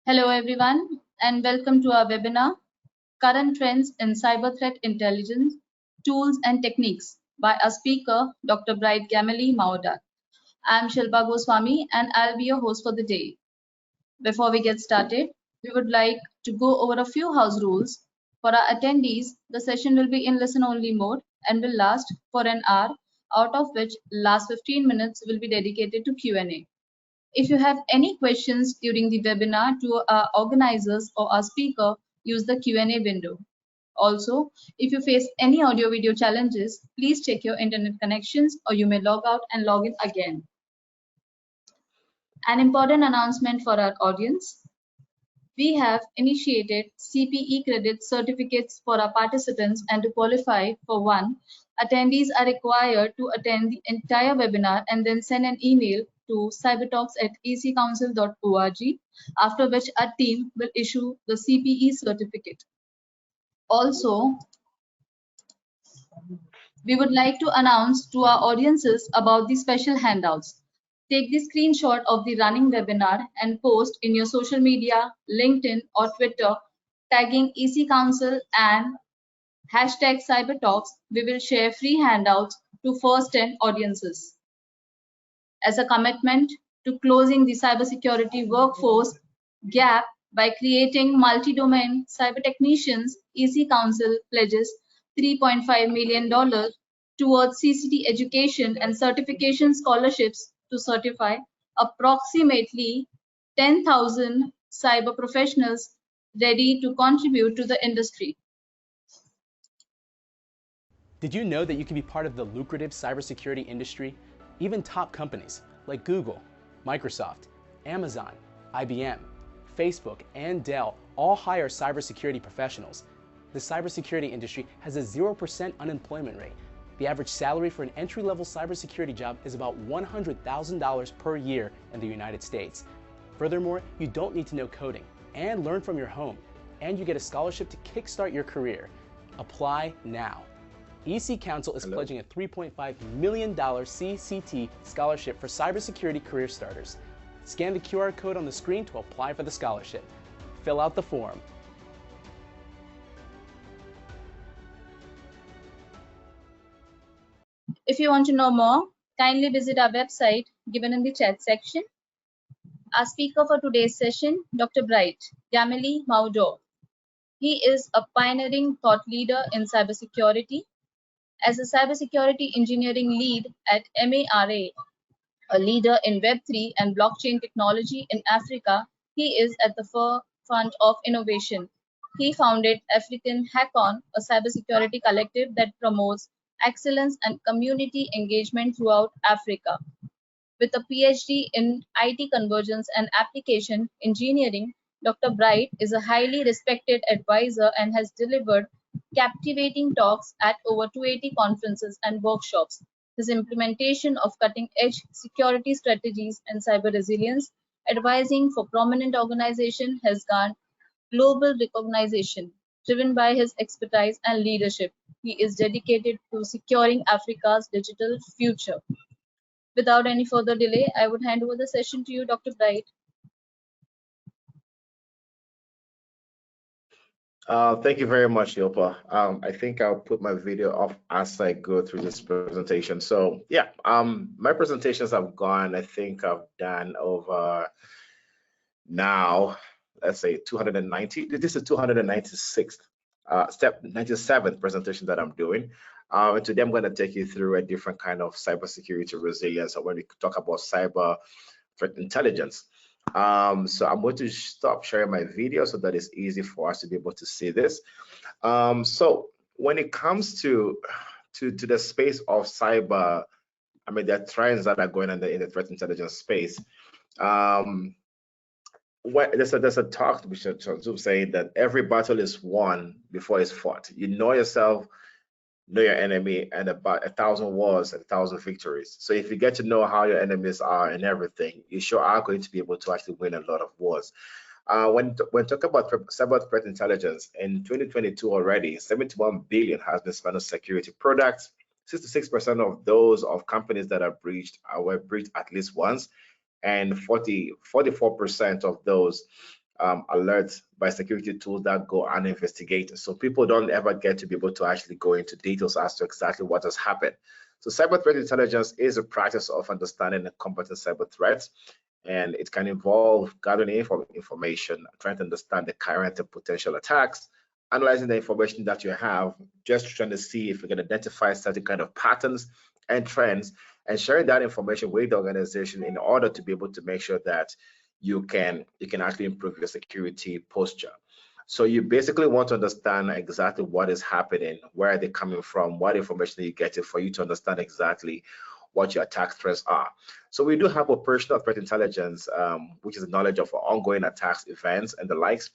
Hello everyone and welcome to our webinar, Current Trends in Cyber Threat Intelligence, Tools and Techniques by our speaker, Dr. Bright Gameli Mawudor. I'm Shilpa Goswami and I'll be your host for the day. Before we get started, we would like to go over a few house rules. For our attendees, the session will be in listen-only mode and will last for an hour, out of which last 15 minutes will be dedicated to Q&A. If you have any questions during the webinar to our organizers or our speaker, use the Q&A window. Also, if you face any audio-video challenges, please check your internet connections or you may log out and log in again. An important announcement for our audience. We have initiated CPE credit certificates for our participants, and to qualify for one, attendees are required to attend the entire webinar and then send an email to cybertalks@ecouncil.org, after which our team will issue the CPE certificate. Also, we would like to announce to our audiences about the special handouts. Take the screenshot of the running webinar and post in your social media, LinkedIn or Twitter, tagging EC Council and hashtag CyberTalks. We will share free handouts to first 10 audiences. As a commitment to closing the cybersecurity workforce gap by creating multi-domain cyber technicians, EC Council pledges $3.5 million towards CCT education and certification scholarships to certify approximately 10,000 cyber professionals ready to contribute to the industry. Did you know that you can be part of the lucrative cybersecurity industry? Even top companies like Google, Microsoft, Amazon, IBM, Facebook, and Dell all hire cybersecurity professionals. The cybersecurity industry has a 0% unemployment rate. The average salary for an entry-level cybersecurity job is about $100,000 per year in the United States. Furthermore, you don't need to know coding and learn from your home, and you get a scholarship to kickstart your career. Apply now. EC Council is pledging a $3.5 million CCT scholarship for cybersecurity career starters. Scan the QR code on the screen to apply for the scholarship. Fill out the form. If you want to know more, kindly visit our website given in the chat section. Our speaker for today's session, Dr. Bright Gameli Mawudor. He is a pioneering thought leader in cybersecurity. As a cybersecurity engineering lead at MARA, a leader in Web3 and blockchain technology in Africa, he is at the forefront of innovation. He founded Africahackon, a cybersecurity collective that promotes excellence and community engagement throughout Africa. With a PhD in IT convergence and application engineering, Dr. Bright is a highly respected advisor and has delivered captivating talks at over 280 conferences and workshops. His implementation of cutting-edge security strategies and cyber resilience, advising for prominent organizations, has garnered global recognition. Driven by his expertise and leadership, he is dedicated to securing Africa's digital future. Without any further delay, I would hand over the session to you, Dr. Bright. Thank you very much, Shilpa. I think I'll put my video off as I go through this presentation. So yeah, my presentations have gone, I think I've done over now, let's say 290. This is 296th, 97th presentation that I'm doing. And today I'm going to take you through a different kind of cybersecurity resilience, or when we talk about cyber threat intelligence. So I'm going to stop sharing my video so that it's easy for us to be able to see this. So when it comes to the space of cyber, I mean, there are trends that are going on in the threat intelligence space. There's a talk which is saying that every battle is won before it's fought. You know yourself, know your enemy, and about 1,000 wars and 1,000 victories. So if you get to know how your enemies are and everything, you sure are going to be able to actually win a lot of wars. When talking about cyber threat intelligence, in 2022 already, $71 billion has been spent on security products. 66% of those of companies that are were breached at least once, and 44% of those alerts by security tools that go and investigate. So people don't ever get to be able to actually go into details as to exactly what has happened. So cyber threat intelligence is a practice of understanding and combating cyber threats, and it can involve gathering information, trying to understand the current and potential attacks, analyzing the information that you have, just trying to see if you can identify certain kind of patterns and trends, and sharing that information with the organization in order to be able to make sure that you can actually improve your security posture. So you basically want to understand exactly what is happening, where are they coming from, what information are you getting, for you to understand exactly what your attack threats are. So we do have operational threat intelligence, which is knowledge of ongoing attacks, events, and the likes.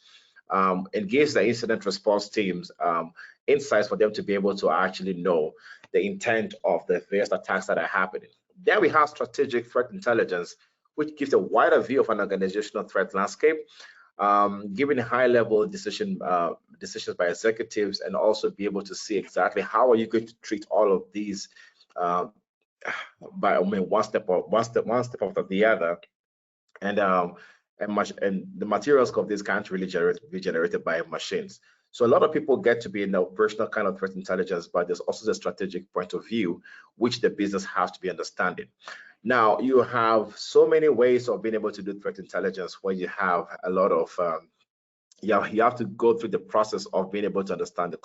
Engage the incident response teams, insights for them to be able to actually know the intent of the various attacks that are happening. Then we have strategic threat intelligence, which gives a wider view of an organizational threat landscape, giving high-level decisions by executives, and also be able to see exactly how are you going to treat all of these by one step after the other, and the materials of this can't really be generated by machines. So a lot of people get to be in the operational kind of threat intelligence, but there's also the strategic point of view, which the business has to be understanding. Now, you have so many ways of being able to do threat intelligence, where you have a lot of you have to go through the process of being able to understand the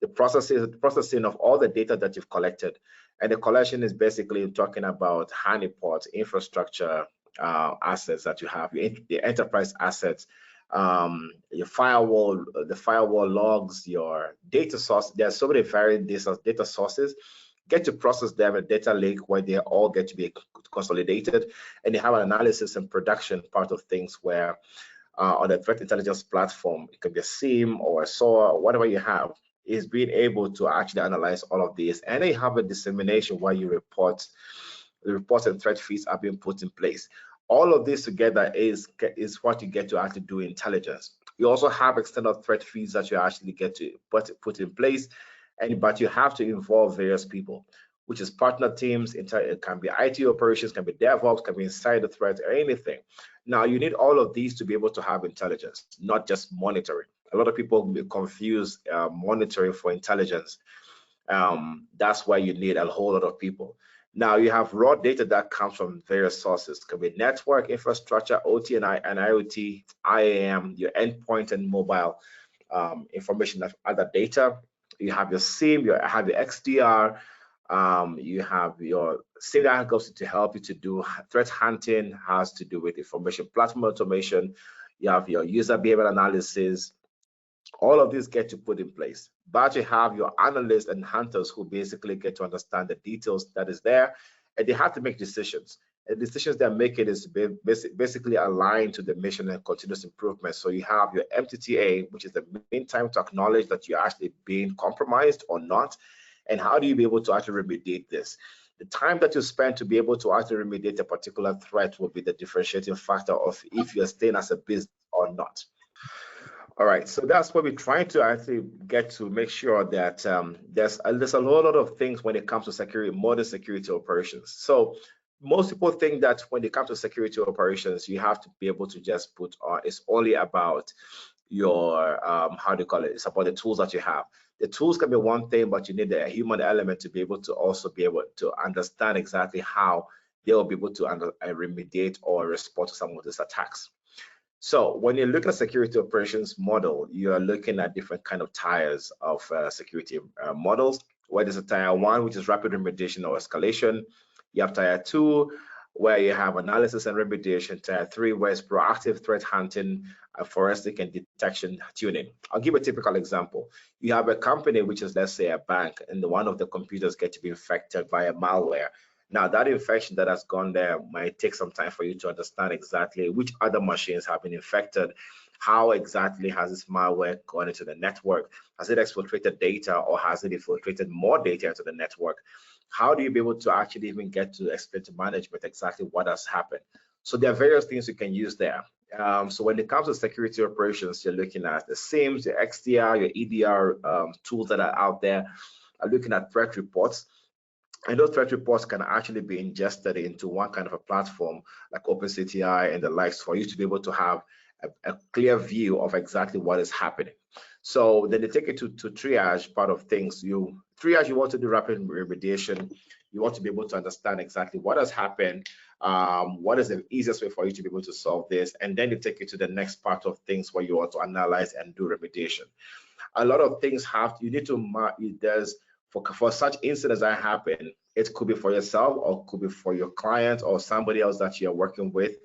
processing of all the data that you've collected. And the collection is basically talking about honeypots, infrastructure assets that you have, the enterprise assets, your firewall, the firewall logs, your data source. There are so many varied data sources. Get to process them in a data lake where they all get to be consolidated, and they have an analysis and production part of things where on the threat intelligence platform, it can be a SIEM or a SOAR, whatever you have, is being able to actually analyze all of these, and then you have a dissemination where you report. The reports and threat feeds are being put in place. All of this together is what you get to actually do intelligence. You also have external threat feeds that you actually get to put in place, but you have to involve various people, which is partner teams. It can be IT operations, can be DevOps, can be inside the threat, or anything. Now, you need all of these to be able to have intelligence, not just monitoring. A lot of people confuse monitoring for intelligence. That's why you need a whole lot of people. Now, you have raw data that comes from various sources. It can be network, infrastructure, OT and IoT, IAM, your endpoint and mobile information of other data. You have your SIEM, you have your XDR, you have your SIEM that goes to help you to do threat hunting, has to do with information platform automation. You have your user behavior analysis. All of these get to put in place, but you have your analysts and hunters who basically get to understand the details that is there, and they have to make decisions. And the decisions they're making is basically aligned to the mission and continuous improvement. So you have your MTTA, which is the mean time to acknowledge that you're actually being compromised or not, and how do you be able to actually remediate this? The time that you spend to be able to actually remediate a particular threat will be the differentiating factor of if you're staying as a business or not. All right, so that's what we're trying to actually get to make sure that there's a whole lot of things when it comes to security, modern security operations. So most people think that when it comes to security operations, you have to be able to just put on, it's only about your, how do you call it? It's about the tools that you have. The tools can be one thing, but you need a human element to be able to also be able to understand exactly how they will be able to remediate or respond to some of these attacks. So when you look at security operations model, you are looking at different kind of tiers of security models, where there's a tier 1, which is rapid remediation or escalation. You have tier 2, where you have analysis and remediation. Tier 3, where it's proactive threat hunting, forensic and detection tuning. I'll give a typical example. You have a company, which is, let's say, a bank, and one of the computers get to be infected by a malware. Now, that infection that has gone there might take some time for you to understand exactly which other machines have been infected, how exactly has this malware gone into the network, has it exfiltrated data, or has it infiltrated more data into the network? How do you be able to actually even get to explain to management exactly what has happened? So there are various things you can use there. So when it comes to security operations, you're looking at the SIEMs, your XDR, your EDR tools that are out there, looking at threat reports. And those threat reports can actually be ingested into one kind of a platform like OpenCTI and the likes for you to be able to have a clear view of exactly what is happening. So then they take it to triage part of things. You want to do rapid remediation. You want to be able to understand exactly what has happened, what is the easiest way for you to be able to solve this, and then they take you to the next part of things where you want to analyze and do remediation. A lot of things you need to, there's, for such incidents that happen, it could be for yourself or it could be for your client or somebody else that you're working with.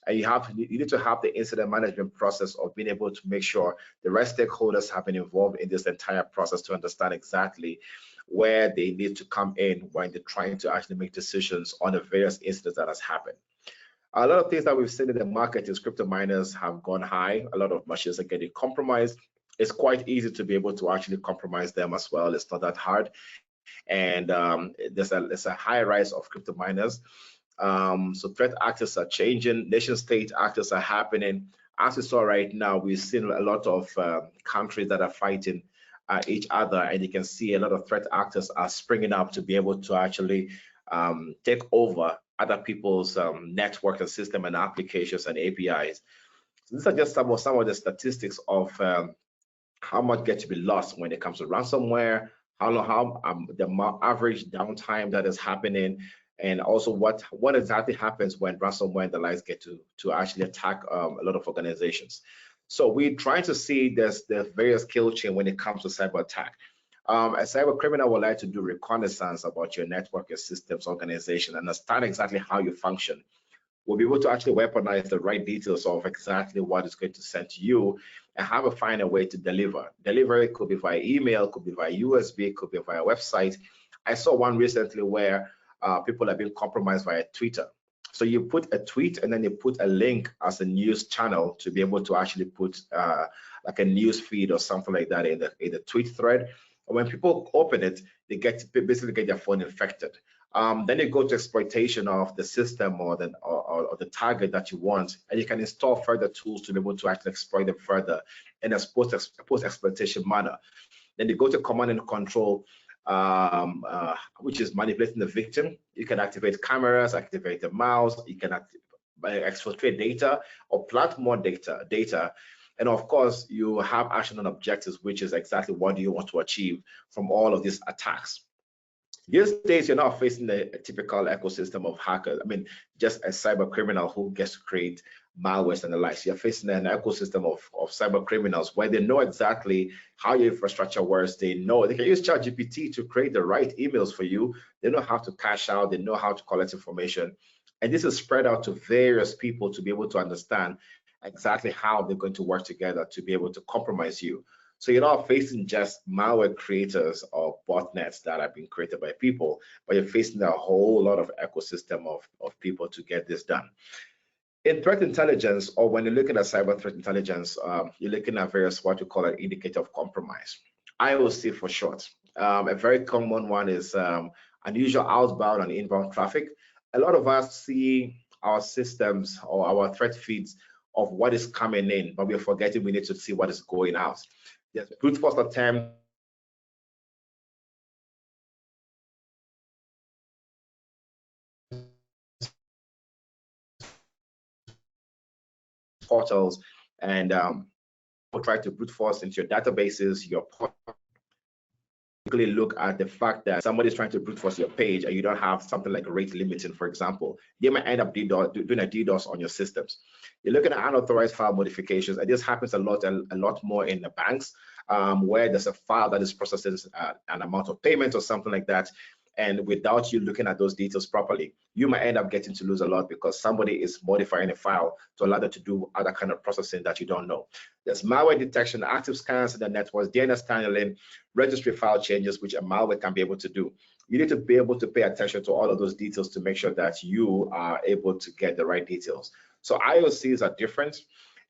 And you need to have the incident management process of being able to make sure the right stakeholders have been involved in this entire process to understand exactly where they need to come in when they're trying to actually make decisions on the various incidents that has happened. A lot of things that we've seen in the market is crypto miners have gone high. A lot of machines are getting compromised. It's quite easy to be able to actually compromise them as well. It's not that hard. And there's a high rise of crypto miners. So threat actors are changing, nation state actors are happening. As we saw right now, we've seen a lot of countries that are fighting each other, and you can see a lot of threat actors are springing up to be able to actually take over other people's network and system and applications and APIs. So these are just some of the statistics of how much gets to be lost when it comes to ransomware, how the average downtime that is happening, and also what exactly happens when ransomware and the likes get to actually attack a lot of organizations. So we're trying to see the various kill chain when it comes to cyber attack. A cyber criminal would like to do reconnaissance about your network, your systems, organization, understand exactly how you function. We'll be able to actually weaponize the right details of exactly what is going to send to you and find a way to deliver. Delivery could be via email, could be via USB, could be via website. I saw one recently where people have been compromised via Twitter. So you put a tweet and then you put a link as a news channel to be able to actually put like a news feed or something like that in the tweet thread. And when people open it, they basically get their phone infected. Then you go to exploitation of the system or the target that you want, and you can install further tools to be able to actually exploit them further in a post-exploitation manner. Then you go to command and control, which is manipulating the victim. You can activate cameras, activate the mouse, you can exfiltrate data or plant more data. And of course, you have action and objectives, which is exactly what do you want to achieve from all of these attacks. These days, you're not facing a typical ecosystem of hackers. I mean, just a cyber criminal who gets to create malwares and the likes. You're facing an ecosystem of cyber criminals where they know exactly how your infrastructure works. They know they can use ChatGPT to create the right emails for you. They know how to cash out. They know how to collect information. And this is spread out to various people to be able to understand exactly how they're going to work together to be able to compromise you. So you're not facing just malware creators or botnets that have been created by people, but you're facing a whole lot of ecosystem of people to get this done. In threat intelligence, or when you're looking at cyber threat intelligence, you're looking at various what we call an indicator of compromise, IOC for short. A very common one is unusual outbound and inbound traffic. A lot of us see our systems or our threat feeds of what is coming in, but we're forgetting we need to see what is going out. There's brute force attempt, portals, and we'll try to brute force into your databases, your portal. Look at the fact that somebody's trying to brute force your page and you don't have something like rate limiting, for example. They might end up doing a DDoS on your systems. You're looking at unauthorized file modifications, and this happens a lot more in the banks, where there's a file that is processing an amount of payment or something like that, and without you looking at those details properly, you might end up getting to lose a lot because somebody is modifying a file to allow them to do other kind of processing that you don't know. There's malware detection, active scans in the networks, DNS tunneling, registry file changes, which a malware can be able to do. You need to be able to pay attention to all of those details to make sure that you are able to get the right details. So IOCs are different.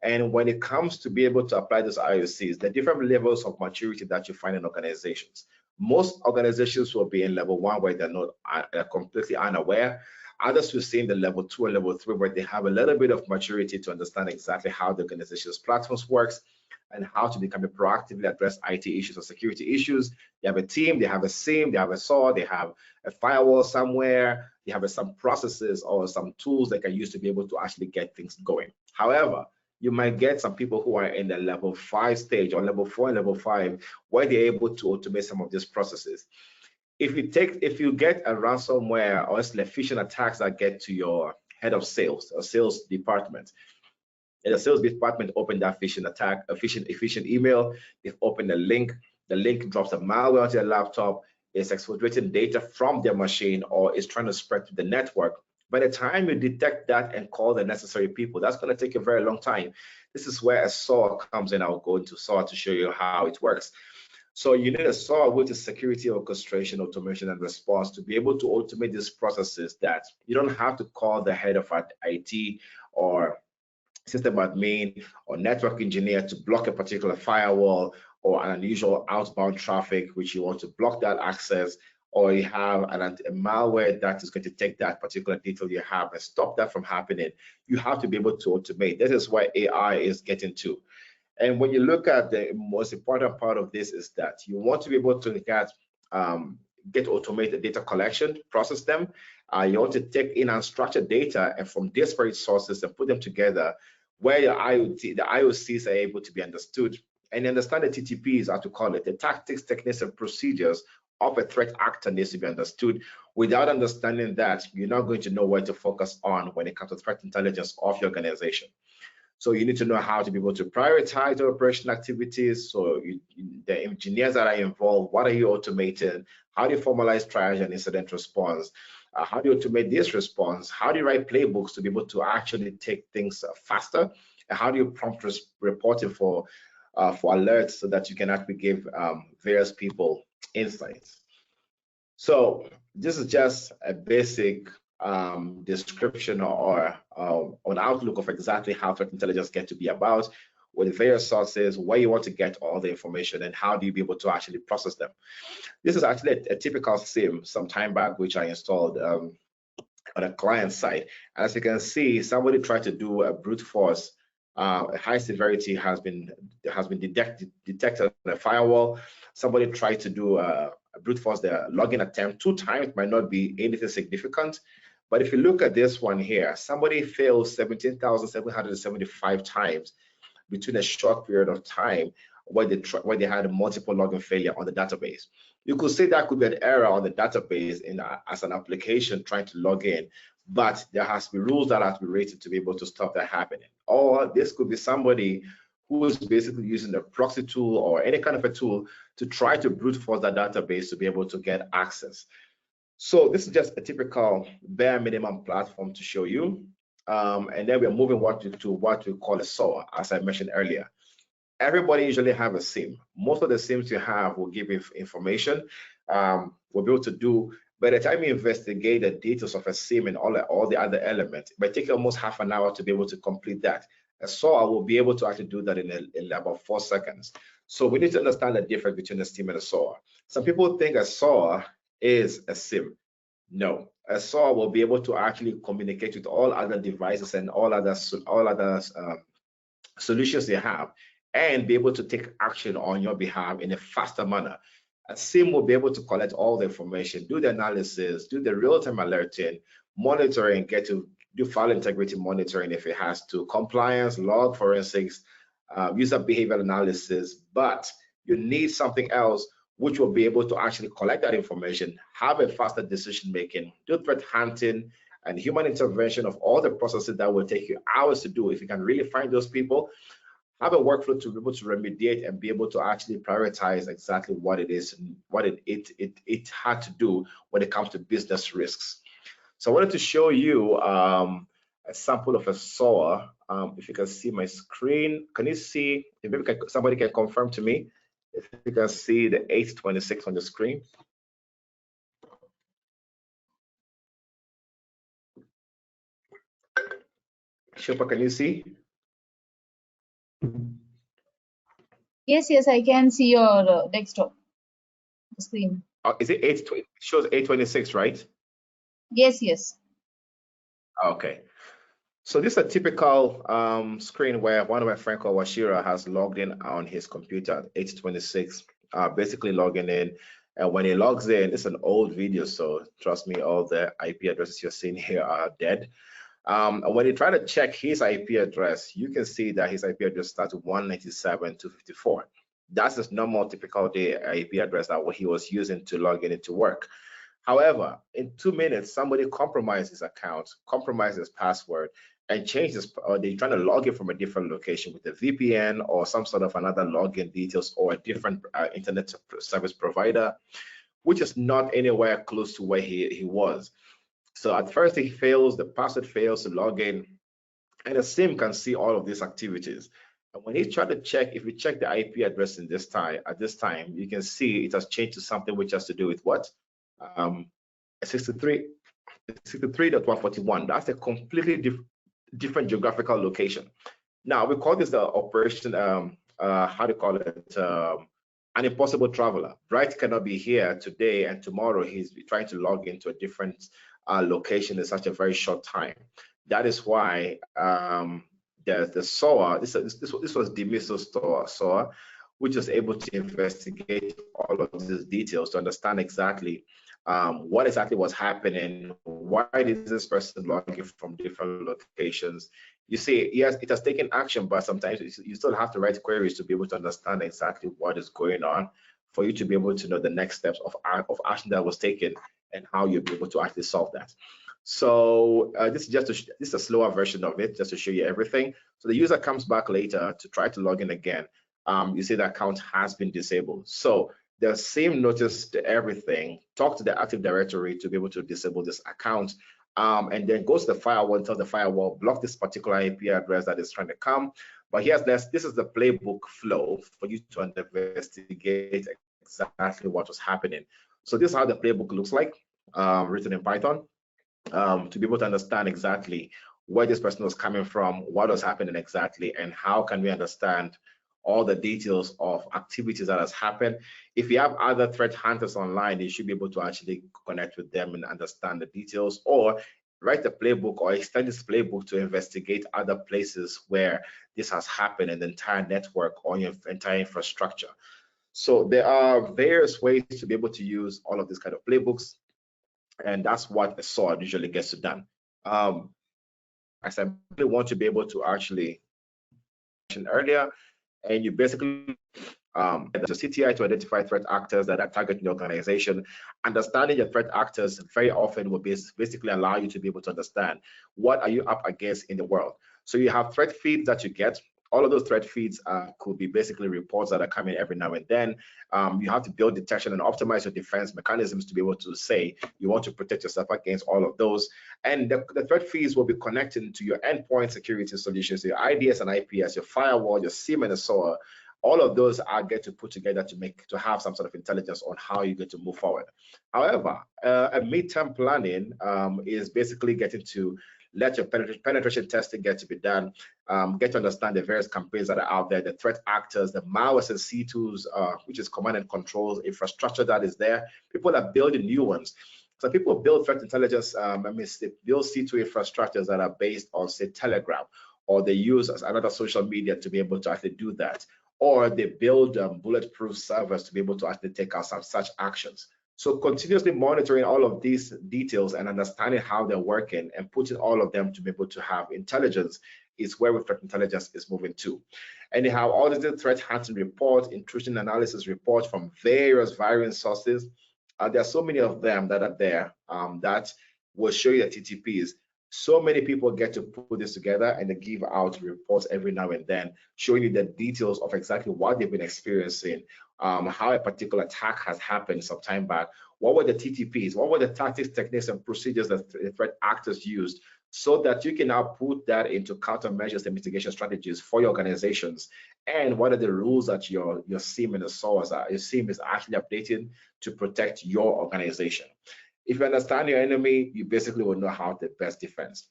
And when it comes to be able to apply those IOCs, the different levels of maturity that you find in organizations. Most organizations will be in level 1 where they're not completely unaware. Others will see in the level 2 and level 3 where they have a little bit of maturity to understand exactly how the organization's platforms works. and how to become a proactively address IT issues or security issues. They have a team, they have a SIEM, they have a SOAR, they have a firewall somewhere, they have some processes or some tools they can use to be able to actually get things going. However, you might get some people who are in the level 5 stage or level 4 and level 5 where they're able to automate some of these processes. If you get a ransomware or a phishing attacks that get to your head of sales or sales department, and the sales department open that phishing attack, a phishing email, they've opened the link drops a malware onto their laptop, it's exfiltrating data from their machine, or is trying to spread to the network. By the time you detect that and call the necessary people, that's going to take a very long time. This is where a SOAR comes in. I'll go into SOAR to show you how it works. So you need a SOAR, which is security, orchestration, automation, and response, to be able to automate these processes that you don't have to call the head of IT or system admin or network engineer to block a particular firewall or an unusual outbound traffic, which you want to block that access, or you have a malware that is going to take that particular detail you have and stop that from happening. You have to be able to automate. This is where AI is getting to. And when you look at the most important part of this is that you want to be able to get automated data collection, process them. You want to take in unstructured data and from disparate sources and put them together where the IOCs are able to be understood, and understand the TTPs, how to call it, the tactics, techniques, and procedures of a threat actor needs to be understood. Without understanding that, you're not going to know where to focus on when it comes to threat intelligence of your organization. So you need to know how to be able to prioritize the operation activities. So the engineers that are involved, what are you automating? How do you formalize triage and incident response? How do you automate this response? How do you write playbooks to be able to actually take things faster? And how do you prompt reporting for alerts so that you can actually give various people insights? So this is just a basic description or an outlook of exactly how threat intelligence get to be about, with various sources, where you want to get all the information, and how do you be able to actually process them. This is actually a typical SIEM some time back, which I installed on a client side. And as you can see, somebody tried to do a brute force. High severity has been detected on a firewall. Somebody tried to do a brute force their login attempt 2 times, might not be anything significant. But if you look at this one here, somebody failed 17,775 times between a short period of time where they had multiple login failure on the database. You could say that could be an error on the database as an application trying to log in, but there has to be rules that have to be rated to be able to stop that happening. Or this could be somebody who is basically using a proxy tool or any kind of a tool to try to brute force that database to be able to get access. So this is just a typical bare minimum platform to show you. And then we're moving to what we call a SOAR, as I mentioned earlier. Everybody usually have a SIEM. Most of the SIEMs you have will give you information. We'll be able to do, by the time you investigate the details of a SIEM and all the other elements, it might take almost half an hour to be able to complete that. A SOAR will be able to actually do that in about 4 seconds. So we need to understand the difference between a SIEM and a SOAR. Some people think a SOAR is a SIEM. No, a SOAR will be able to actually communicate with all other devices and all other solutions you have, and be able to take action on your behalf in a faster manner. A SIEM will be able to collect all the information, do the analysis, do the real-time alerting, monitoring, get to do file integrity monitoring if it has to, compliance, log forensics, user behavior analysis, but you need something else which will be able to actually collect that information, have a faster decision making, do threat hunting and human intervention of all the processes that will take you hours to do. If you can really find those people, have a workflow to be able to remediate and be able to actually prioritize exactly what it is, what it had to do when it comes to business risks. So I wanted to show you a sample of a SOAR. If you can see my screen, can you see? If maybe somebody can confirm to me if you can see the 826 on the screen. Shilpa, can you see? Yes, I can see your desktop screen. Is it 820? It shows 826, right? Yes. Okay. So this is a typical screen where one of my friends called Washira has logged in on his computer at 8:26, basically logging in. And when he logs in, it's an old video, so trust me, all the IP addresses you're seeing here are dead. And when you try to check his IP address, you can see that his IP address starts with 197.254. That's his normal typical day IP address that what he was using to log in into work. However, in 2 minutes, somebody compromised his account, compromised his password, and changed this, or they're trying to log in from a different location with a VPN or some sort of another login details or a different internet service provider, which is not anywhere close to where he was. So at first he fails, the password fails to log in, and the SIEM can see all of these activities. And when he tried to check, if you check the IP address in this time, at this time, you can see it has changed to something which has to do with what? 63.141. That's a completely different geographical location. Now we call this the operation, how do you call it? An impossible traveler. Bright cannot be here today, and tomorrow he's trying to log into a different location in such a very short time. That is why the SOAR, this was Demiso's SOAR, which was able to investigate all of these details to understand exactly what exactly was happening, why did this person log in from different locations. You see, yes, it has taken action, but sometimes you still have to write queries to be able to understand exactly what is going on for you to be able to know the next steps of action that was taken and how you'll be able to actually solve that. So this is just this is a slower version of it, just to show you everything. So the user comes back later to try to log in again. You see the account has been disabled. So the SIEM noticed everything, talk to the Active Directory to be able to disable this account, and then goes to the firewall and tells the firewall, block this particular IP address that is trying to come. But here's this is the playbook flow for you to investigate exactly what was happening. So this is how the playbook looks like, written in Python, to be able to understand exactly where this person was coming from, what was happening exactly, and how can we understand all the details of activities that has happened. If you have other threat hunters online, you should be able to actually connect with them and understand the details, or write a playbook or extend this playbook to investigate other places where this has happened in the entire network or your entire infrastructure. So there are various ways to be able to use all of these kind of playbooks, and that's what a SOAR usually gets done. I simply want to be able to actually mention earlier, and you basically there's a CTI to identify threat actors that are targeting the organization. Understanding your threat actors very often will basically allow you to be able to understand what are you up against in the world. So you have threat feeds that you get. All of those threat feeds could be basically reports that are coming every now and then. You have to build detection and optimize your defense mechanisms to be able to say you want to protect yourself against all of those. And the threat feeds will be connected to your endpoint security solutions, your IDS and IPS, your firewall, your SIEM and the SOAR. All of those are get to put together to have some sort of intelligence on how you get to move forward. However, a midterm planning is basically getting to let your penetration testing get to be done, get to understand the various campaigns that are out there, the threat actors, the malwares and C2s, which is command and controls infrastructure that is there. People are building new ones. So people build threat intelligence, they build C2 infrastructures that are based on, say, Telegram, or they use another social media to be able to actually do that, or they build bulletproof servers to be able to actually take out some such actions. So continuously monitoring all of these details and understanding how they're working and putting all of them to be able to have intelligence is where threat intelligence is moving to. And they have all these threat hunting reports, intrusion analysis reports from various varying sources. There are so many of them that are there that will show you the TTPs. So many people get to put this together and they give out reports every now and then, showing you the details of exactly what they've been experiencing, how a particular attack has happened some time back, what were the TTPs, what were the tactics, techniques, and procedures that the threat actors used, so that you can now put that into countermeasures and mitigation strategies for your organizations, and what are the rules that your SIEM and the SOARs are. Your SIEM is actually updating to protect your organization. If you understand your enemy, you basically will know how to best defense.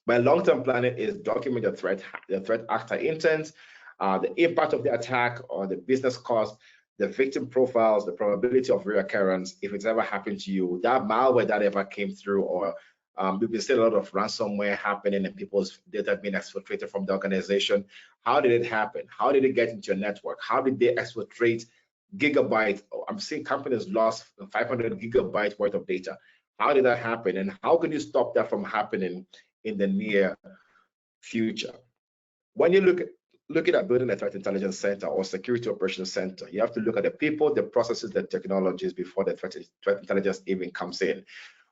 My long-term planning is document the threat actor intent, the impact of the attack or the business cost, the victim profiles, the probability of reoccurrence, if it's ever happened to you, that malware that ever came through, or We've been seeing a lot of ransomware happening and people's data being exfiltrated from the organization. How did it happen? How did it get into your network? How did they exfiltrate gigabytes? I'm seeing companies lost 500 gigabytes worth of data. How did that happen? And how can you stop that from happening in the near future? When you look at building a threat intelligence center or security operations center, you have to look at the people, the processes, the technologies before the threat intelligence even comes in.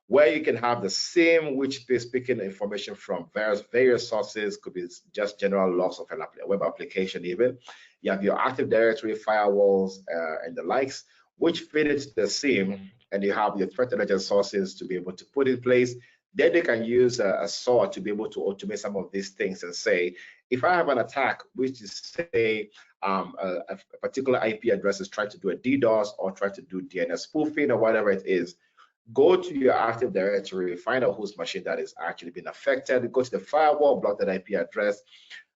Where you can have the SIEM, which is picking information from various sources, could be just general logs of a web application even. You have your Active Directory, firewalls, and the likes, which fit into the SIEM, and you have your threat intelligence sources to be able to put in place. Then they can use a SOAR to be able to automate some of these things and say, if I have an attack, which is say a particular IP address is trying to do a DDoS or try to do DNS spoofing or whatever it is, go to your Active Directory, find out whose machine that is actually being affected, go to the firewall, block that IP address,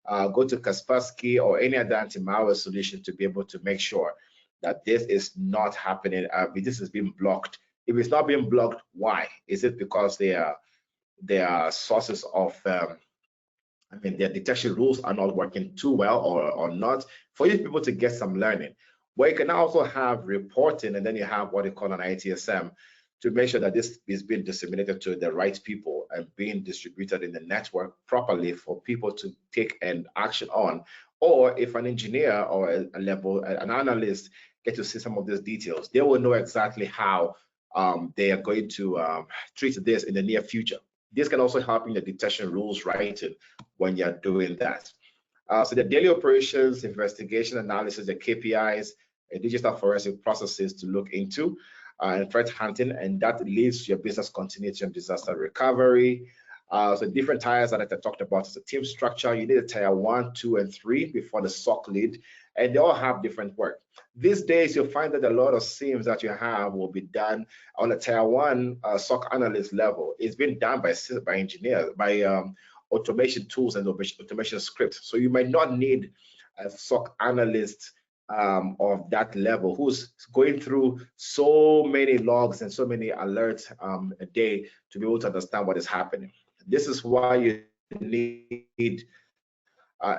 go to Kaspersky or any other anti-malware solution to be able to make sure that this is not happening, this is being blocked. If it's not being blocked, why? Is it because they are sources of, their detection rules are not working too well or not? For you people to get some learning. Where you can also have reporting, and then you have what you call an ITSM, to make sure that this is being disseminated to the right people and being distributed in the network properly for people to take an action on. Or if an engineer or an analyst get to see some of these details, they will know exactly how they are going to treat this in the near future. This can also help in the detection rules writing when you're doing that. So the daily operations, investigation analysis, the KPIs, digital forensic processes to look into, and threat hunting, and that leads to your business continuity and disaster recovery. So different tiers that I talked about is a team structure. You need a tier 1, 2, and 3 before the SOC lead, and they all have different work. These days, you'll find that a lot of SIEMs that you have will be done on a tier 1 SOC analyst level. It's been done by engineers, by automation tools and automation scripts. So you might not need a SOC analyst of that level who's going through so many logs and so many alerts a day to be able to understand what is happening. This is why you need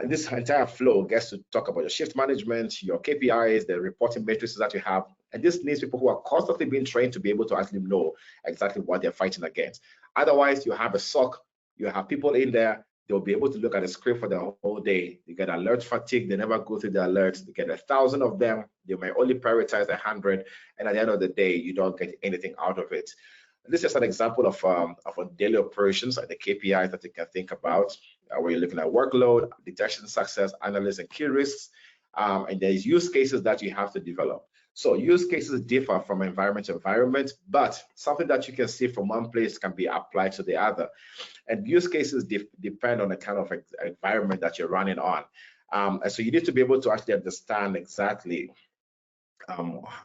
this entire flow gets to talk about your shift management, your KPIs, the reporting matrices that you have, and this needs people who are constantly being trained to be able to actually know exactly what they're fighting against. Otherwise, you have a SOC, you have people in there, they'll be able to look at a script for the whole day. You get alert fatigue, they never go through the alerts, they get 1,000 of them, they may only prioritize 100, and at the end of the day, you don't get anything out of it. This is an example of a daily operations and the KPIs that you can think about, where you're looking at workload, detection, success, analysis, and key risks, and there's use cases that you have to develop. So use cases differ from environment to environment, but something that you can see from one place can be applied to the other. And use cases depend on the kind of environment that you're running on. And so you need to be able to actually understand exactly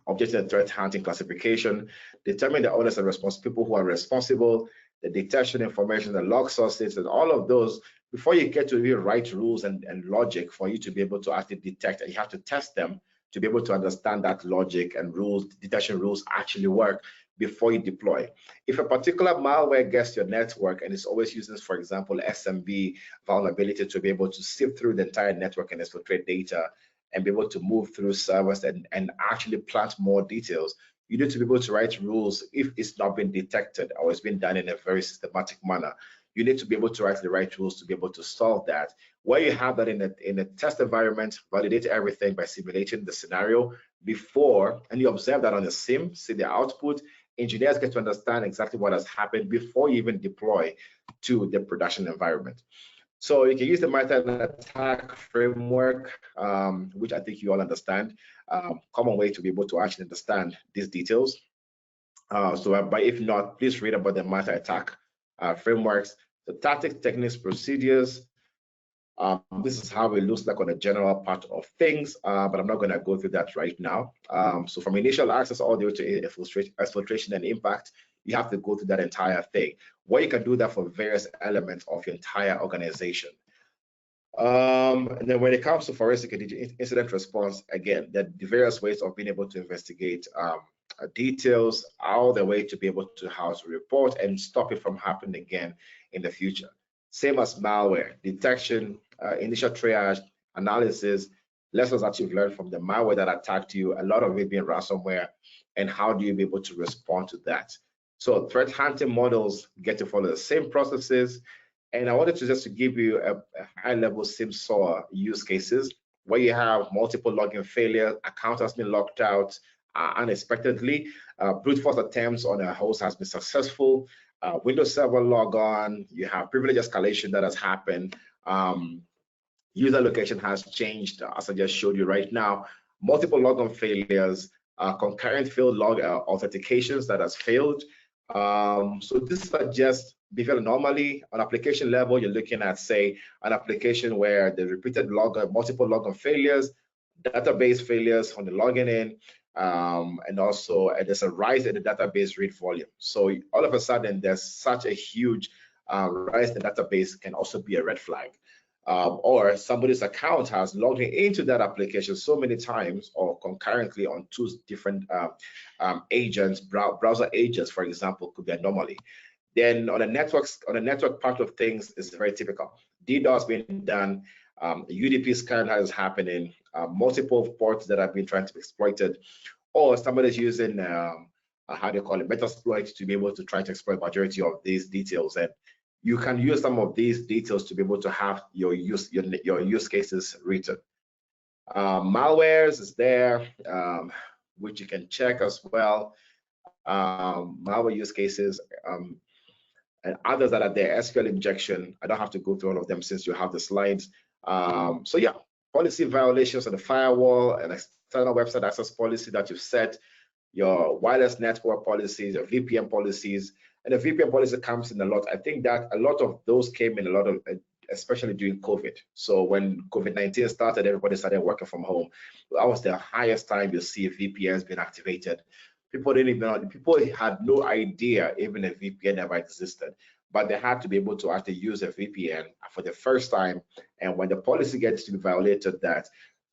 objective and threat hunting classification, determine the owners and responsible people who are responsible, the detection information, the log sources, and all of those before you get to really write rules and logic for you to be able to actually detect, and you have to test them to be able to understand that logic and rules, detection rules actually work before you deploy. If a particular malware gets your network and is always using, for example, SMB vulnerability to be able to sift through the entire network and exfiltrate data and be able to move through servers and actually plant more details, you need to be able to write rules if it's not been detected or it's been done in a very systematic manner. You need to be able to write the right rules to be able to solve that. Where you have that in a test environment, validate everything by simulating the scenario before, and you observe that on the SIEM, see the output. Engineers get to understand exactly what has happened before you even deploy to the production environment. So you can use the multi-attack framework, which I think you all understand, common way to be able to actually understand these details. But if not, please read about the multi-attack frameworks, the tactics, techniques, procedures. This is how it looks like on a general part of things, but I'm not going to go through that right now. So from initial access all the way to exfiltration and impact, you have to go through that entire thing. Where you can do that for various elements of your entire organization. And then when it comes to forensic incident response, again, there are various ways of being able to investigate details, all the way to be able to how to report and stop it from happening again in the future. Same as malware detection, initial triage, analysis, lessons that you've learned from the malware that attacked you, a lot of it being ransomware, and how do you be able to respond to that. So threat hunting models get to follow the same processes. And I wanted to just to give you a high-level SIEM/SOAR use cases where you have multiple login failures, account has been locked out unexpectedly, brute force attempts on a host has been successful, Windows Server logon, you have privilege escalation that has happened, user location has changed, as I just showed you right now, multiple logon failures, concurrent failed log authentications that has failed. So these are just behavioral. Normally on application level, you're looking at, say, an application where the repeated multiple logon failures, database failures on the logging in, and also there's a rise in the database read volume. So all of a sudden, there's such a huge rise in the database can also be a red flag. Or somebody's account has logged into that application so many times or concurrently on two different agents, browser agents, for example, could be an anomaly. Then on the network part of things is very typical. DDoS being done, UDP scan is happening, multiple ports that have been trying to be exploited, or somebody's using how do you call it, Metasploit to be able to try to exploit majority of these details. And you can use some of these details to be able to have your use cases written. Malwares is there, which you can check as well. Malware use cases and others that are there. SQL injection. I don't have to go through all of them since you have the slides. So yeah, policy violations on the firewall, an external website access policy that you've set, your wireless network policies, your VPN policies. And the VPN policy comes in a lot. I think that a lot of those came in a lot of, especially during COVID. So when COVID-19 started, everybody started working from home. That was the highest time you see VPNs being activated. People didn't even know, people had no idea even a VPN ever existed, but they had to be able to actually use a VPN for the first time. And when the policy gets to be violated, that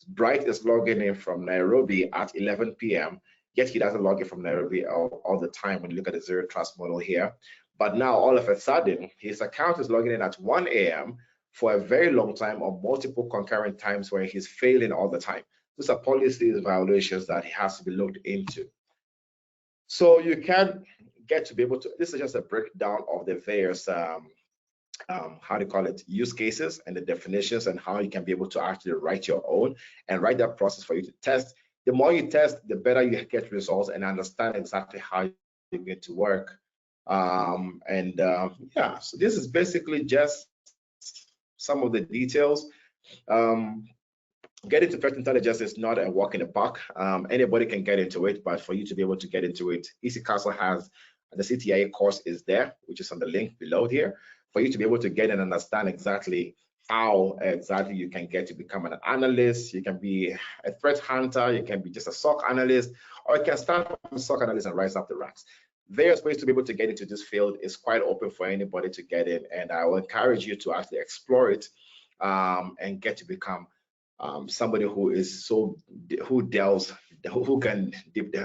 Bright is logging in from Nairobi at 11 p.m., yet he doesn't log in from Nairobi all the time when you look at the zero trust model here. But now all of a sudden, his account is logging in at 1 a.m. for a very long time or multiple concurrent times where he's failing all the time. These are policy violations that he has to be looked into. So you can get to be able to, this is just a breakdown of the various, how do you call it, use cases and the definitions and how you can be able to actually write your own and write that process for you to test. The more you test, the better you get results and understand exactly how you're going to work. Yeah, so this is basically just some of the details. Getting to threat intelligence is not a walk in the park. Anybody can get into it, but for you to be able to get into it, EC Castle has the CTIA course is there, which is on the link below here, for you to be able to get and understand exactly how exactly you can get to become an analyst. You can be a threat hunter, you can be just a SOC analyst, or you can start as a SOC analyst and rise up the ranks. Various ways to be able to get into this field is quite open for anybody to get in, and I will encourage you to actually explore it and get to become somebody who is who can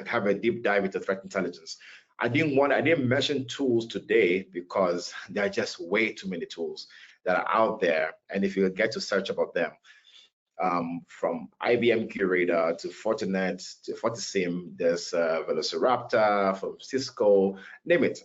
have a deep dive into threat intelligence. I didn't mention tools today because there are just way too many tools that are out there, and if you get to search about them, from IBM Curator to Fortinet to FortiSIEM, there's Velociraptor from Cisco, name it.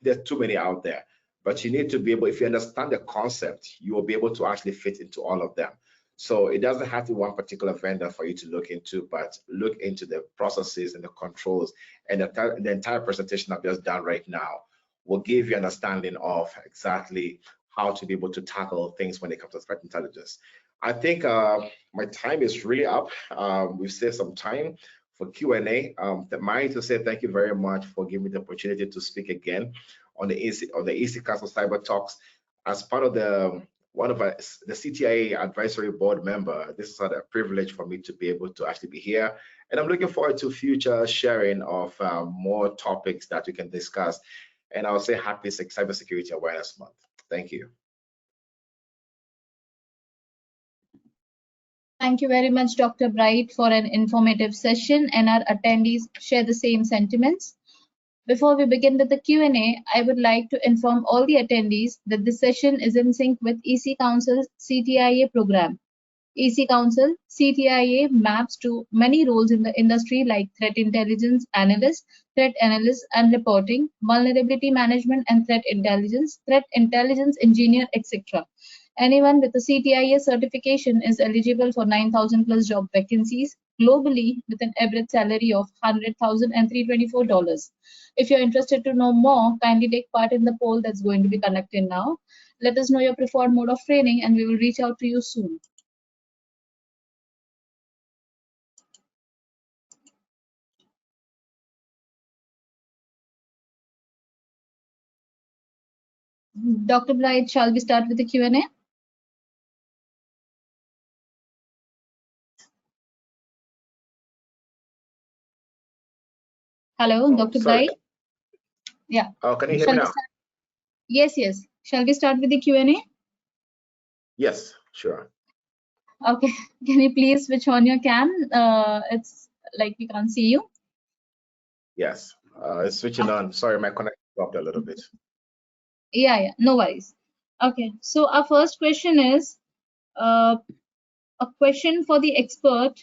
There's too many out there, but you need to be able, if you understand the concept, you will be able to actually fit into all of them. So it doesn't have to be one particular vendor for you to look into, but look into the processes and the controls, and the entire presentation I've just done right now will give you understanding of exactly how to be able to tackle things when it comes to threat intelligence. I think my time is really up. We've saved some time for Q&A. Mine to say thank you very much for giving me the opportunity to speak again on the EC Castle Cyber Talks as part of the CTIA advisory board member. This is a privilege for me to be able to actually be here, and I'm looking forward to future sharing of more topics that we can discuss. And I'll say happy Cybersecurity Awareness Month. Thank you. Thank you very much, Dr. Bright, for an informative session, and our attendees share the same sentiments. Before we begin with the Q&A, I would like to inform all the attendees that this session is in sync with EC Council's CTIA program. EC Council CTIA maps to many roles in the industry like threat intelligence analyst, threat analyst and reporting, vulnerability management and threat intelligence engineer, etc. Anyone with a CTIA certification is eligible for 9,000 plus job vacancies globally with an average salary of $100,000 and $324. If you're interested to know more, kindly take part in the poll that's going to be conducted now. Let us know your preferred mode of training and we will reach out to you soon. Dr. Bright, shall we start with the Q&A? Hello, Dr. Sorry. Bright? Yeah. Oh, can you hear me now? Yes, yes. Shall we start with the Q&A? Yes, sure. Okay. Can you please switch on your cam? It's like we can't see you. Yes, it's switching on. Sorry, my connection dropped a little bit. Yeah, no worries. Okay, so our first question is a question for the expert.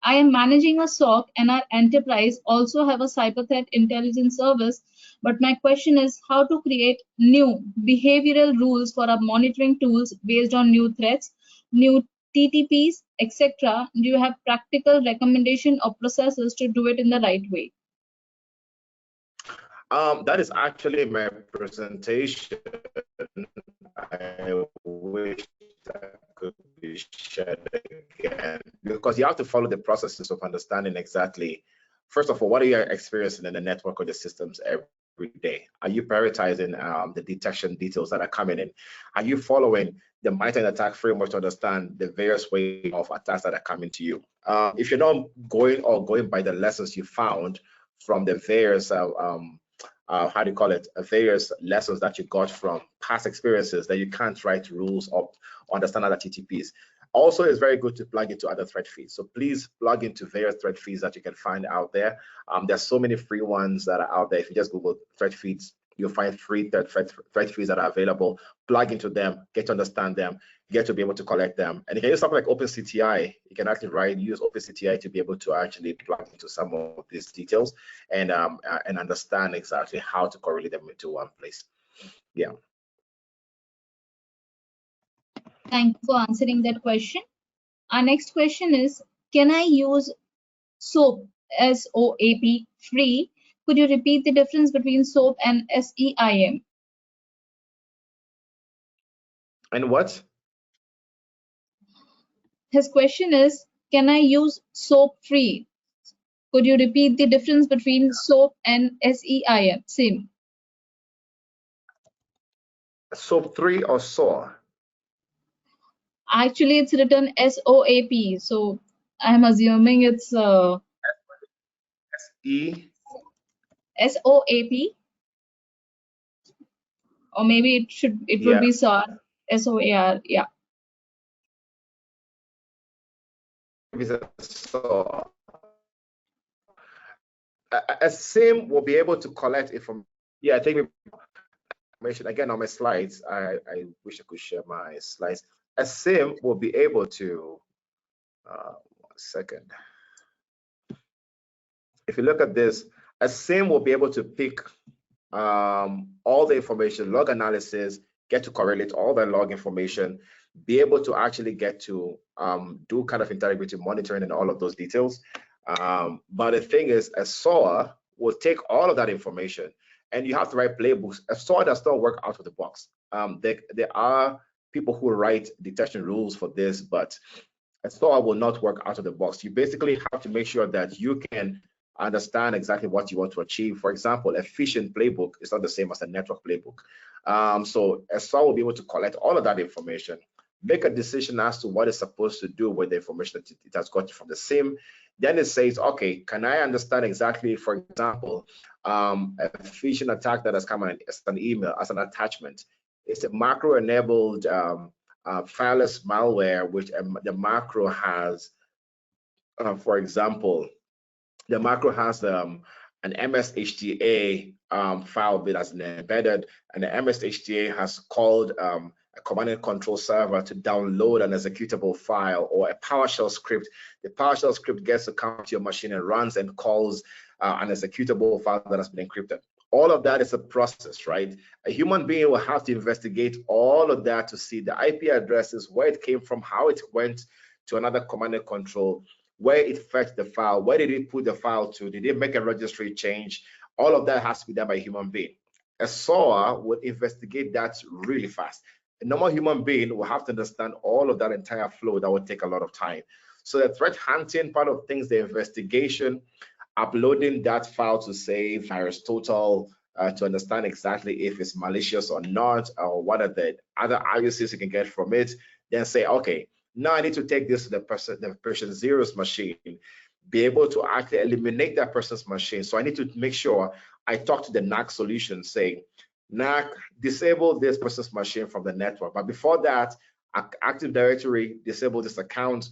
I am managing a SOC and our enterprise also have a cyber threat intelligence service, but my question is how to create new behavioral rules for our monitoring tools based on new threats, new TTPs, etc. Do you have practical recommendation or processes to do it in the right way? That is actually my presentation. I wish that could be shared again, because you have to follow the processes of understanding exactly, first of all, what are you experiencing in the network or the systems every day? Are you prioritizing the detection details that are coming in? Are you following the might and attack framework to understand the various ways of attacks that are coming to you? If you're not going by the lessons you found from the various how do you call it, various lessons that you got from past experiences, that you can't write rules or understand other TTPs. Also, it's very good to plug into other threat feeds. So please plug into various threat feeds that you can find out there. There's so many free ones that are out there. If you just Google threat feeds, you'll find free threat feeds that are available. Plug into them, get to understand them, get to be able to collect them. And you can use something like OpenCTI. You can actually use OpenCTI to be able to actually plug into some of these details and understand exactly how to correlate them into one place. Yeah. Thank you for answering that question. Our next question is, can I use SOAP, SOAP, free? Could you repeat the difference between SOAP and SEIM? And what? His question is, can I use SOAP free? Could you repeat the difference between SOAP and SEIM? SIM. SOAP 3 or SOAR? Actually, it's written SOAP, so I'm assuming it's SOAP. Or maybe it would be SOAR, SOAR, yeah. A SIEM will be able to collect information. Yeah, I think information again on my slides. I wish I could share my slides. A SIEM will be able to 1 second. If you look at this, a SIEM will be able to pick all the information, log analysis, get to correlate all the log information, be able to actually get to do kind of integrity monitoring and all of those details. But the thing is, a SOAR will take all of that information, and you have to write playbooks. A SOAR does not work out of the box. There are people who write detection rules for this, but a SOAR will not work out of the box. You basically have to make sure that you can understand exactly what you want to achieve. For example, a phishing playbook is not the same as a network playbook. So a SOAR will be able to collect all of that information, make a decision as to what it's supposed to do with the information that it has got from the SIEM. Then it says, okay, can I understand exactly, for example, a phishing attack that has come as an email, as an attachment? It's a macro-enabled fileless malware, which the macro has, for example, the macro has an MSHTA file bit as embedded, and the MSHTA has called a command and control server to download an executable file or a PowerShell script. The PowerShell script gets to come to your machine and runs and calls an executable file that has been encrypted. All of that is a process, right? A human being will have to investigate all of that to see the IP addresses, where it came from, how it went to another command and control, where it fetched the file, where did it put the file to, did it make a registry change? All of that has to be done by a human being. A SOAR would investigate that really fast. A normal human being will have to understand all of that entire flow. That would take a lot of time. So the threat hunting part of things, the investigation, uploading that file to say VirusTotal to understand exactly if it's malicious or not, or what are the other IOCs you can get from it, then say, okay, now I need to take this to the person zero's machine, be able to actually eliminate that person's machine. So I need to make sure I talk to the NAC solution, say, NAC, disable this person's machine from the network. But before that, Active Directory, disable this account,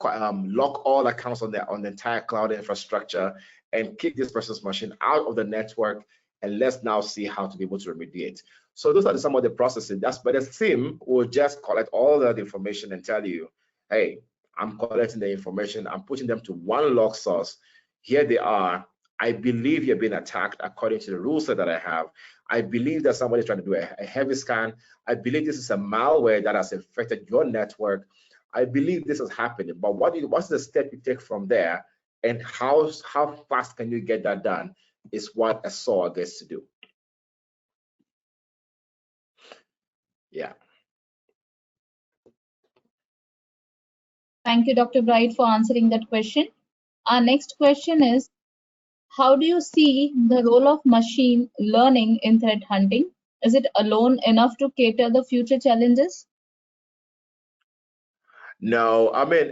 lock all accounts on the entire cloud infrastructure, and kick this person's machine out of the network. And let's now see how to be able to remediate. So those are some of the processes. But the SIEM will just collect all that information and tell you, hey, I'm collecting the information, I'm putting them to one log source. Here they are. I believe you're being attacked according to the rules that I have. I believe that somebody's trying to do a heavy scan. I believe this is a malware that has infected your network. I believe this is happening, but what's the step you take from there, and how fast can you get that done is what a SOAR gets to do. Yeah. Thank you, Dr. Bright, for answering that question. Our next question is, how do you see the role of machine learning in threat hunting? Is it alone enough to cater the future challenges? No, I mean,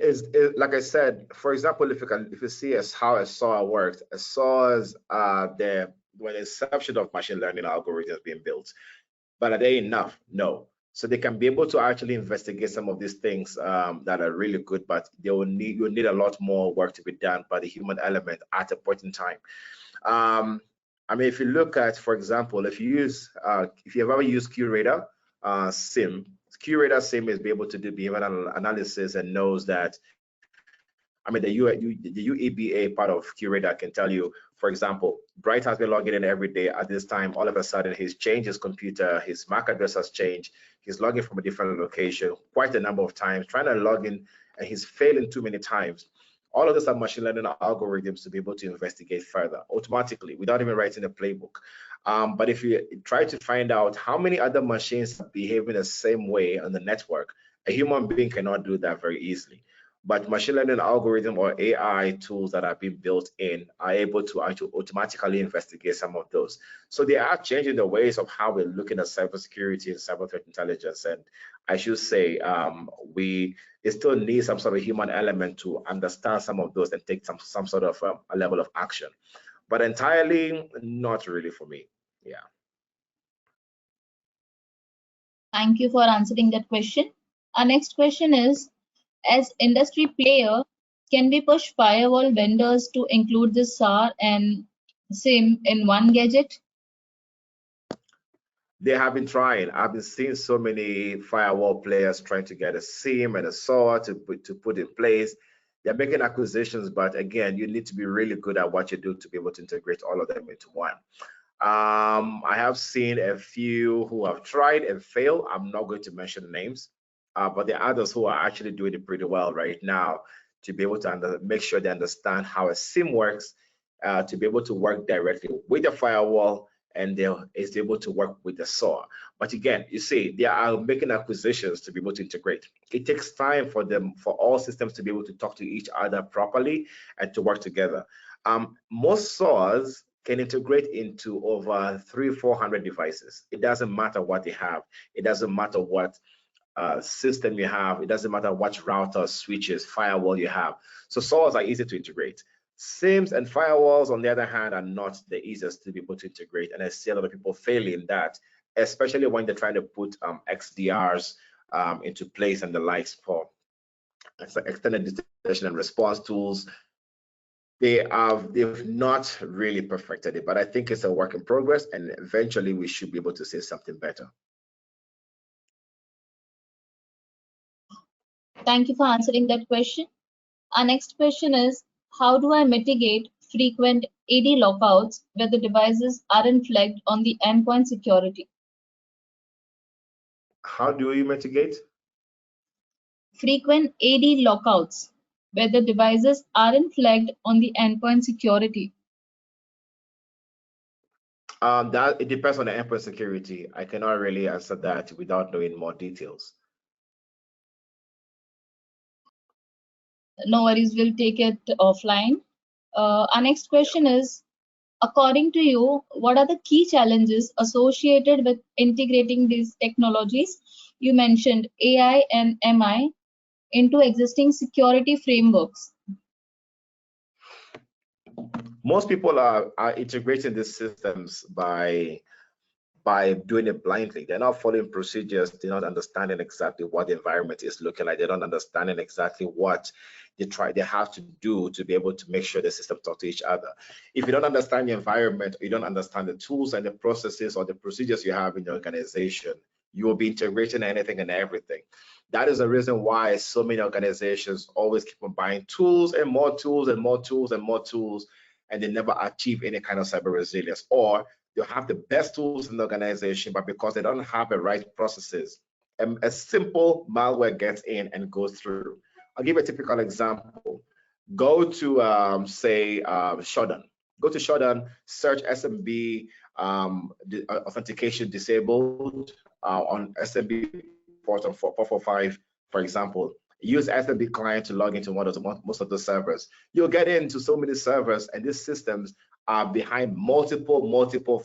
like I said, for example, if you see how a SOAR works, a SOAR is when the inception of machine learning algorithms being built. But are they enough? No. So they can be able to actually investigate some of these things that are really good, but you'll need a lot more work to be done by the human element at a point in time. I mean, if you look at, for example, if you've ever used QRadar SIEM, QRadar SIEM is able to do behavioral analysis and knows that, I mean, the UEBA part of QRadar can tell you, for example, Bright has been logging in every day at this time. All of a sudden, he's changed his computer, his MAC address has changed. He's logging from a different location quite a number of times, trying to log in, and he's failing too many times. All of these are machine learning algorithms to be able to investigate further automatically without even writing a playbook. But if you try to find out how many other machines are behaving the same way on the network, a human being cannot do that very easily. But machine learning algorithm or AI tools that have been built in are able to actually automatically investigate some of those. So they are changing the ways of how we're looking at cybersecurity and cyber threat intelligence. And I should say, we still need some sort of human element to understand some of those and take some sort of a level of action. But entirely, not really for me. Yeah. Thank you for answering that question. Our next question is, as industry player, can we push firewall vendors to include the SOAR and SIEM in one gadget? They have been trying. I've been seeing so many firewall players trying to get a SIEM and a SOAR to put in place. They're making acquisitions, but again, you need to be really good at what you do to be able to integrate all of them into one. I have seen a few who have tried and failed. I'm not going to mention names, but there are others who are actually doing it pretty well right now to be able to make sure they understand how a SIEM works, to be able to work directly with the firewall, and is able to work with the SOAR. But again, you see, they are making acquisitions to be able to integrate. It takes time for all systems to be able to talk to each other properly and to work together. Most SOARs can integrate into over 300-400 devices. It doesn't matter what they have. It doesn't matter what system you have. It doesn't matter what router, switches, firewall you have. So SOARs are easy to integrate. SIEMs and firewalls, on the other hand, are not the easiest to be able to integrate, and I see a lot of people failing that, especially when they're trying to put XDRs into place and the likes for extended detection and response tools. They've not really perfected it, but I think it's a work in progress, and eventually we should be able to say something better. Thank you for answering that question. Our next question is, how do I mitigate frequent AD lockouts where the devices aren't flagged on the endpoint security? How do you mitigate? Frequent AD lockouts where the devices aren't flagged on the endpoint security. That it depends on the endpoint security. I cannot really answer that without knowing more details. No worries, we'll take it offline. Our next question is, according to you, what are the key challenges associated with integrating these technologies? You mentioned AI and MI into existing security frameworks. Most people are integrating these systems by doing it blindly. They're not following procedures. They're not understanding exactly what the environment is looking like. They're not understanding exactly what they have to do to be able to make sure the system talk to each other. If you don't understand the environment, or you don't understand the tools and the processes or the procedures you have in your organization, you will be integrating anything and everything. That is the reason why so many organizations always keep on buying tools and more tools and more tools and more tools, and they never achieve any kind of cyber resilience. Or they'll have the best tools in the organization, but because they don't have the right processes, a simple malware gets in and goes through. I'll give you a typical example. Go to say Shodan. Go to Shodan, search SMB authentication disabled on SMB port on 445, for example. Use SMB client to log into most of the servers. You'll get into so many servers, and these systems are behind multiple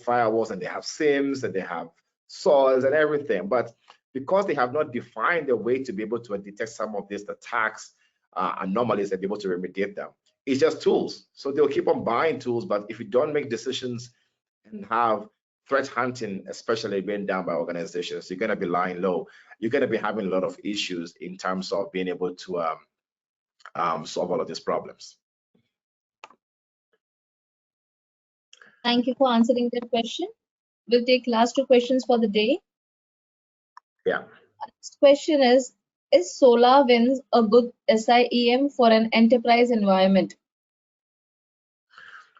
firewalls, and they have SIEMs and they have SOARs and everything. But because they have not defined a way to be able to detect some of these attacks, anomalies, and be able to remediate them, it's just tools. So they'll keep on buying tools, but if you don't make decisions and have threat hunting, especially being done by organizations, you're going to be lying low. You're going to be having a lot of issues in terms of being able to solve all of these problems. Thank you for answering that question. We'll take last two questions for the day. Yeah. Next question is SolarWinds a good SIEM for an enterprise environment?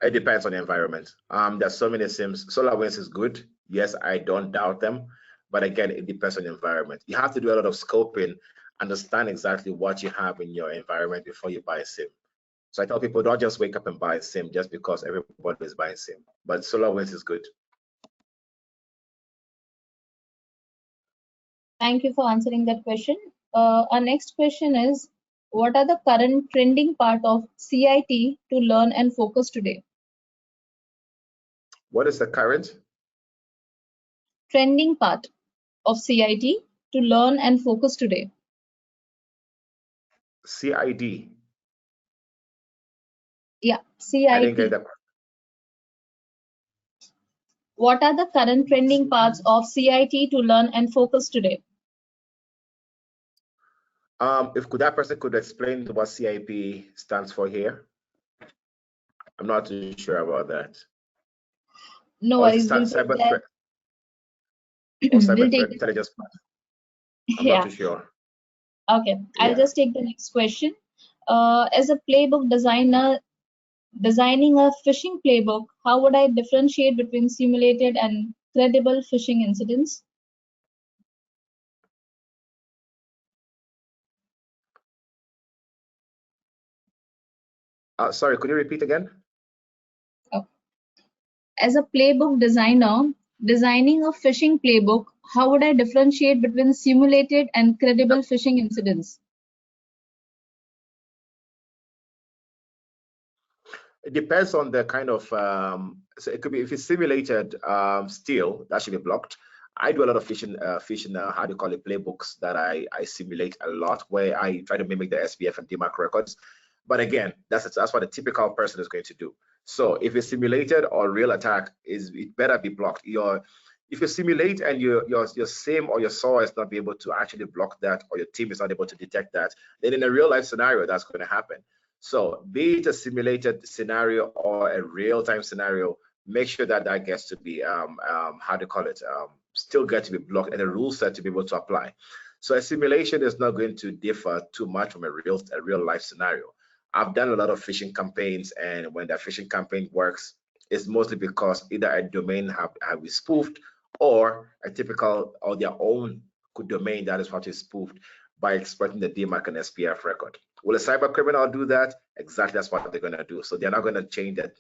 It depends on the environment. There's so many SIEMs. SolarWinds is good. Yes, I don't doubt them. But again, it depends on the environment. You have to do a lot of scoping, understand exactly what you have in your environment before you buy a SIEM. So I tell people, don't just wake up and buy a SIEM just because everybody is buying SIEM. But SolarWinds is good. Thank you for answering that question. Our next question is, what are the current trending part of CIT to learn and focus today? What is the current? Trending part of CIT to learn and focus today. CID. Yeah, CIT. I didn't get that. What are the current trending parts of CIT to learn and focus today? If that person could explain what CIP stands for here. I'm not too sure about that. No worries. We'll cyber take threat or cyber we'll threat take intelligence. I'm yeah. not too sure. Okay, I'll just take the next question. As a playbook designer, designing a phishing playbook, how would I differentiate between simulated and credible phishing incidents? Sorry, could you repeat again? As a playbook designer, designing a phishing playbook, how would I differentiate between simulated and credible phishing incidents? It depends on the kind of, so it could be, if it's simulated, still, that should be blocked. I do a lot of phishing, how do you call it, playbooks that I simulate a lot, where I try to mimic the SPF and DMARC records. But again, that's what a typical person is going to do. So if it's simulated or real attack, it better be blocked. If you simulate and your SIEM or your SOAR is not be able to actually block that, or your team is not able to detect that, then in a real life scenario, that's going to happen. So be it a simulated scenario or a real-time scenario, make sure that that gets to be, how do you call it, still get to be blocked and a rule set to be able to apply. So a simulation is not going to differ too much from a real life scenario. I've done a lot of phishing campaigns, and when that phishing campaign works, it's mostly because either a domain have been spoofed, or a typical or their own domain that is what is spoofed by exploiting the DMARC and SPF record. Will a cyber criminal do that? Exactly, that's what they're going to do. So they're not going to change their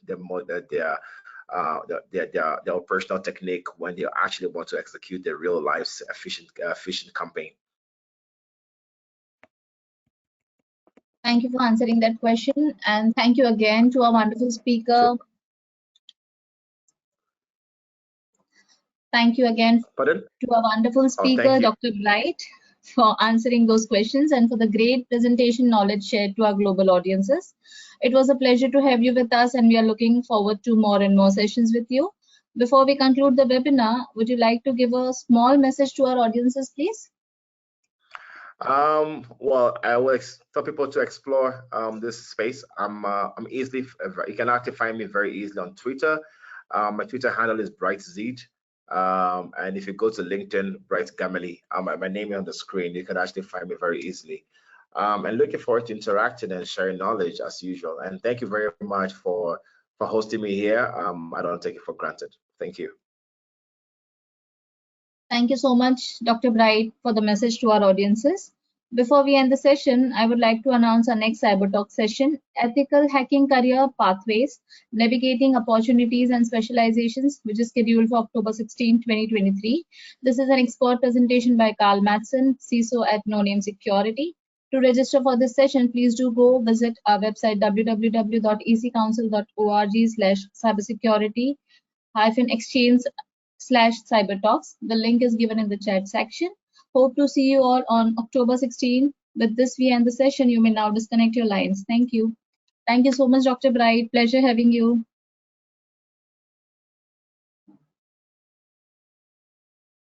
operational technique when they actually want to execute the real life phishing campaign. Thank you for answering that question, and thank you again to our wonderful speaker. Sure. Thank you again Pardon? to our wonderful speaker, Dr. Bright, for answering those questions and for the great presentation knowledge shared to our global audiences. It was a pleasure to have you with us, and we are looking forward to more and more sessions with you. Before we conclude the webinar, would you like to give a small message to our audiences, please? Well, I will tell people to explore this space. I'm easily, you can actually find me very easily on Twitter. My Twitter handle is BrightZ. And if you go to LinkedIn, Bright Gameli, my name is on the screen. You can actually find me very easily. And looking forward to interacting and sharing knowledge as usual. And thank you very much for hosting me here. I don't take it for granted. Thank you. Thank you so much, Dr. Bright, for the message to our audiences. Before we end the session, I would like to announce our next Cyber Talk session, Ethical Hacking Career Pathways, Navigating Opportunities and Specializations, which is scheduled for October 16, 2023. This is an expert presentation by Carl Mattson, CISO at No Name Security. To register for this session, please do go visit our website www.ecouncil.org/cybersecurity-exchange/cybertalks. The link is given in the chat section. Hope to see you all on October 16. With this, we end the session. You may now disconnect your lines. Thank you. Thank you so much, Dr. Bright. Pleasure having you.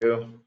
Thank you.